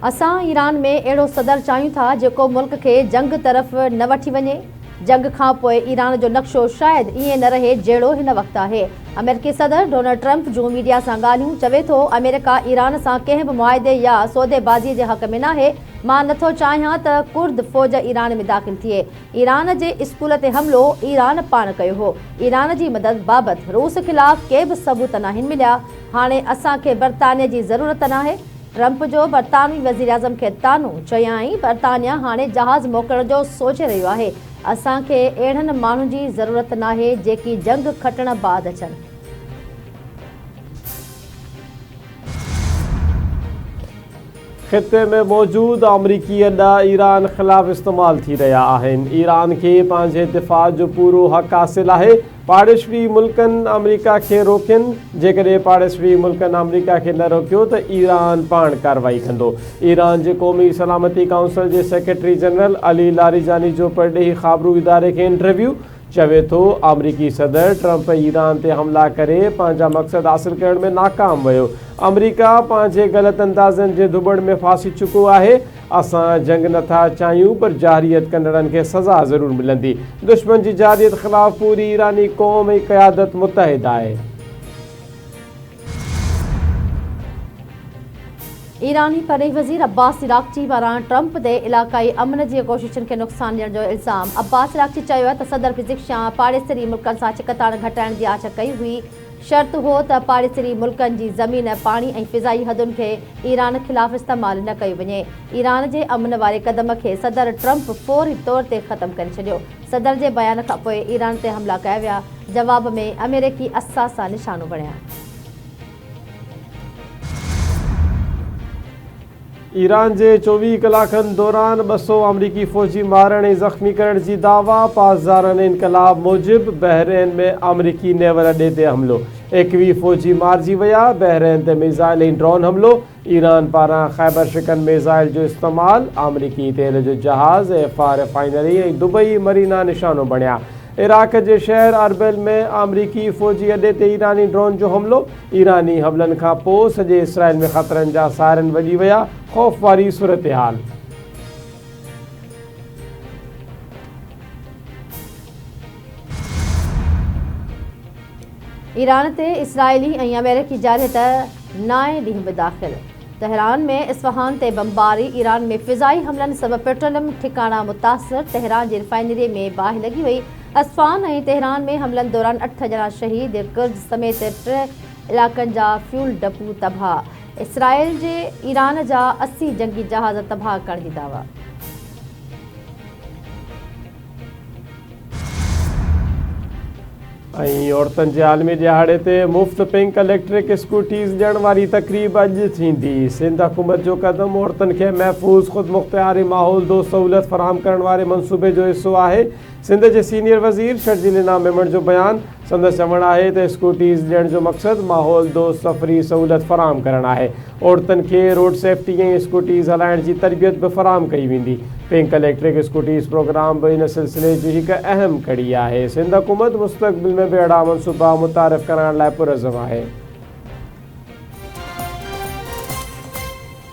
असां ईरान में अहिड़ो सदर चाहियूं था जेको मुल्क खे जंग तरफ़ न वठी वञे। जंग खां पोइ ईरान जो नक्शो शायदि ईअं न रहे जहिड़ो हिन वक़्तु आहे। अमेरिकी सदर डोनाल्ड ट्रंप जूं मीडिया सां ॻाल्हियूं चवे थो अमेरिका ईरान सां कंहिं बि मुआहिदे या सौदेबाज़ीअ जे हक़ में नाहे। मां नथो चाहियां त कुर्द फ़ौज ईरान में दाख़िल थिए। ईरान जे स्कूल ते हमिलो ईरान पाण कयो हो। ईरान जी मदद बाबति रूस ख़िलाफ़ के बि सबूत नाहिनि मिलिया। हाणे असांखे बरतानिया जी ज़रूरत नाहे। ट्रंप जो बरतानवी वज़ीर आज़म खे तानो चयाईं बरतानिया हाणे जहाज़ मोकिलण जो सोचे रहियो आहे। असांखे अहिड़नि माण्हुनि जी ज़रूरत नाहे जेकी जंग खटण बाद अचनि। ख़िते में मौजूद अमरीकी अड्डा ईरान ख़िलाफ़ इस्तेमाल थी रहा आहिनि। ईरान खे पंहिंजे दिफ़ा जो पूरो हक़ हासिल आहे। पाड़ेसरी मुल्कनि अमरीका खे रोकियनि। जेकॾहिं पाड़ेसरी मुल्कनि अमरीका खे न रोकियो त ईरान पाण कार्रवाई कंदो। ईरान जे क़ौमी सलामती काउंसिल जे सेक्रेटरी जनरल अली लारिजानी जो परॾेही ख़बरू इदारे खे इंटरव्यू चवे थो अमरीकी सदर ट्रंप ईरान ते हमला करे पंहिंजा मक़सद हासिल करण में नाकाम वियो। अमरीका पंहिंजे ग़लति अंदाज़नि जे दुबड़ में फासी चुको आहे। असां जंग नथा चाहियूं पर जारियत कंदड़नि खे सज़ा ज़रूरु मिलंदी। दुश्मन जी जारियत ख़िलाफ़ पूरी ईरानी क़ौम ऐं क़यादत मुतहिद आहे। ईरानी परॾेही वज़ीर अब्बास इराक़ची पारां ट्रंप ते इलाक़ाई अमन जी कोशिशुनि खे नुक़सान ॾियण जो इल्ज़ाम। अब्बास इराक़ची चयो आहे त सदर पिज़िक्शां पाड़ेसरी मुल्कनि सां चिकताण घटाइण जी आछ कई हुई। शर्त हो त पाड़ेसरी मुल्कनि जी ज़मीन पाणी ऐं फ़िज़ाई हदुनि खे ईरान ख़िलाफ़ इस्तेमालु न कयो वञे। ईरान जे अमन वारे क़दम खे सदर ट्रंप फ़ौरी तौर ते ख़तमु करे छॾियो। सदर जे बयान खां पोइ ईरान ते हमला कया विया। जवाब में अमेरिकी असासा निशानो बणिया। ईरान जे 24 कलाकनि दौरान 200 अमरीकी फ़ौजी मारण ऐं ज़ख़्मी करण जी दावा। पासदारन इनक़लाब मूजिबि बहरैन में अमरीकी नेवल अॾे ते हमिलो। 21 फ़ौजी मारिजी विया। बहरैन ते मिज़ाइल ऐं ड्रोन हमिलो। ईरान पारां ख़ैबर शिकन मिज़ाइल जो इस्तेमालु। अमरीकी तेल जो जहाज़ एफआर रिफाइनरी ऐं दुबई मरीना निशानो बणिया। इराक़ जे शहर अरबिल में अमरीकी फ़ौजी अॾे ते ईरानी ड्रोन जो हमिलो। ईरानी हमलनि खां पोइ सॼे इसराइल में ख़तरनि जा सायरन वॼी विया। ख़ौफ़ वारी सूरत हाल। ईरान ते इसराइली ऐं अमेरिकी जारियत 9 ॾींहं बि दाख़िल। तहरान में इस्फ़हान ते बमबारी। ईरान में फ़िज़ाई हमलनि सबबि पेट्रोलियम ठिकाणा मुतासिर। तहरान जी रिफाइनरी में बाहि लॻी वई। इस्फ़हान ऐं तहरान में हमलनि दौरान 8 ॼणा शहीद। कुर्द समेत 3 इलाक़नि जा फ्यूल डपू तबाह। इसराइल जे ईरान जा 80 जंगी जहाज़ तबाह करण जी दावा। ऐं औरतुनि जे आलमी ॾिहाड़े ते मुफ़्त पिंक इलेक्ट्रिक स्कूटीज़ ॾियण वारी तक़रीब अॼु थींदी। सिंध हुकूमत जो क़दम औरतुनि खे महफ़ूज़ ख़ुदमुख़्तियारी माहौल दो सहूलियत फ़राहम करण वारे मनसूबे जो हिसो आहे। सिंध जे सीनियर वज़ीर शर्जील इनाम मेमण जो बयानु। संदसि चवणु आहे त स्कूटीज़ ॾियण जो मक़सदु माहौल दो सफ़री सहूलियत फ़राहम करणु आहे। औरतुनि खे रोड सेफ्टी ऐं स्कूटीज़ हलाइण जी तरबियत बि फ़राहम कई वेंदी। पिंक इलेक्ट्रिक स्कूटीज़ प्रोग्राम बि इन सिलसिले जी हिकु अहम कड़ी आहे। सिंध हुकूमत मुस्तक़बिल में बि अहिड़ा मनसूबा मुतारिफ़ करण लाइ पुरज़म आहे।